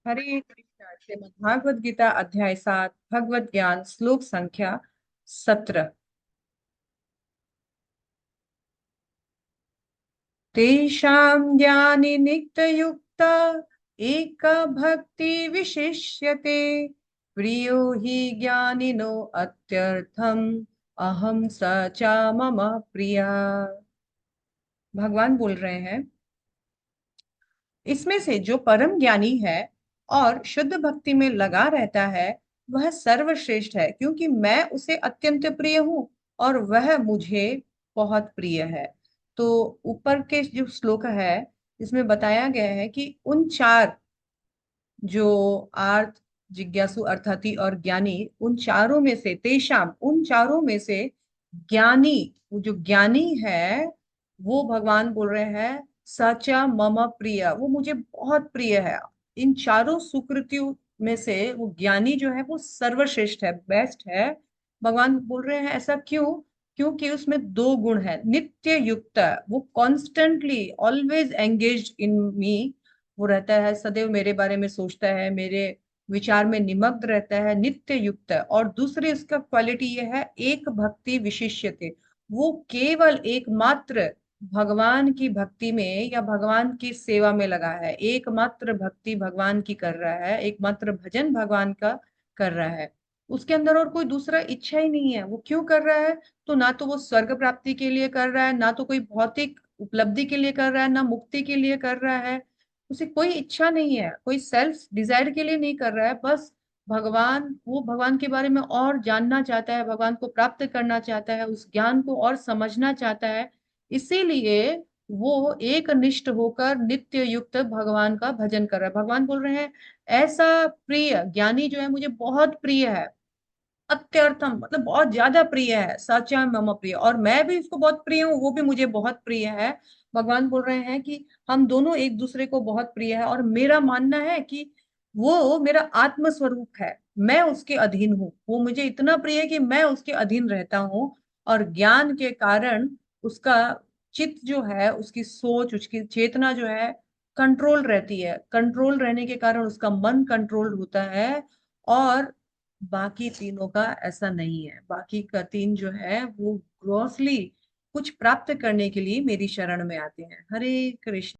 हरे कृष्णा। श्रीमद् भागवत गीता अध्याय 7 भगवत ज्ञान श्लोक संख्या 17। तेषां ज्ञानि नित्ययुक्ता एक भक्ति विशिष्यते प्रियो हि ज्ञानिनो अत्यर्थम अहम स च मम प्रिया। भगवान बोल रहे हैं, इसमें से जो परम ज्ञानी है और शुद्ध भक्ति में लगा रहता है वह सर्वश्रेष्ठ है, क्योंकि मैं उसे अत्यंत प्रिय हूं और वह मुझे बहुत प्रिय है। तो ऊपर के जो श्लोक है इसमें बताया गया है कि उन चार जो आर्थ, जिज्ञासु, अर्थाती और ज्ञानी, उन चारों में से तेषाम, उन चारों में से ज्ञानी, वो जो ज्ञानी है वो भगवान बोल रहे हैं सचा मम प्रिय, वो मुझे बहुत प्रिय है। इन चारों सुकृतियों में से वो ज्ञानी जो है वो सर्वश्रेष्ठ है, बेस्ट है। भगवान बोल रहे हैं ऐसा क्यों? क्योंकि उसमें दो गुण है, नित्य युक्त, वो कॉन्स्टेंटली ऑलवेज एंगेज इन मी, वो रहता है सदैव मेरे बारे में सोचता है, मेरे विचार में निमग्न रहता है, नित्य युक्त है। और दूसरी इसका क्वालिटी ये है, एक भक्ति विशिष्यते, वो केवल एकमात्र भगवान की भक्ति में या भगवान की सेवा में लगा है, एकमात्र भक्ति भगवान की कर रहा है, एकमात्र भजन भगवान का कर रहा है। उसके अंदर और कोई दूसरा इच्छा ही नहीं है। वो क्यों कर रहा है? तो ना तो वो स्वर्ग प्राप्ति के लिए कर रहा है, ना तो कोई भौतिक उपलब्धि के लिए कर रहा है, ना मुक्ति के लिए कर रहा है। उसे कोई इच्छा नहीं है, कोई सेल्फ डिजायर के लिए नहीं कर रहा है। बस भगवान, वो भगवान के बारे में और जानना चाहता है, भगवान को प्राप्त करना चाहता है, उस ज्ञान को और समझना चाहता है। इसीलिए वो एक निष्ठ होकर नित्य युक्त भगवान का भजन कर रहा है। भगवान बोल रहे हैं ऐसा प्रिय ज्ञानी जो है मुझे बहुत प्रिय है, अत्यर्थम मतलब बहुत ज्यादा प्रिय है, सचा मम प्रिय, और मैं भी उसको बहुत प्रिय हूँ, वो भी मुझे बहुत प्रिय है। भगवान बोल रहे हैं कि हम दोनों एक दूसरे को बहुत प्रिय है, और मेरा मानना है कि वो मेरा आत्म स्वरूप है, मैं उसके अधीन हूँ। वो मुझे इतना प्रिय है कि मैं उसके अधीन रहता हूँ। और ज्ञान के कारण उसका चित्त जो है, उसकी सोच, उसकी चेतना जो है कंट्रोल रहती है, कंट्रोल रहने के कारण उसका मन कंट्रोल होता है। और बाकी तीनों का ऐसा नहीं है, बाकी का तीन जो है वो ग्रॉसली कुछ प्राप्त करने के लिए मेरी शरण में आते हैं। हरे कृष्ण।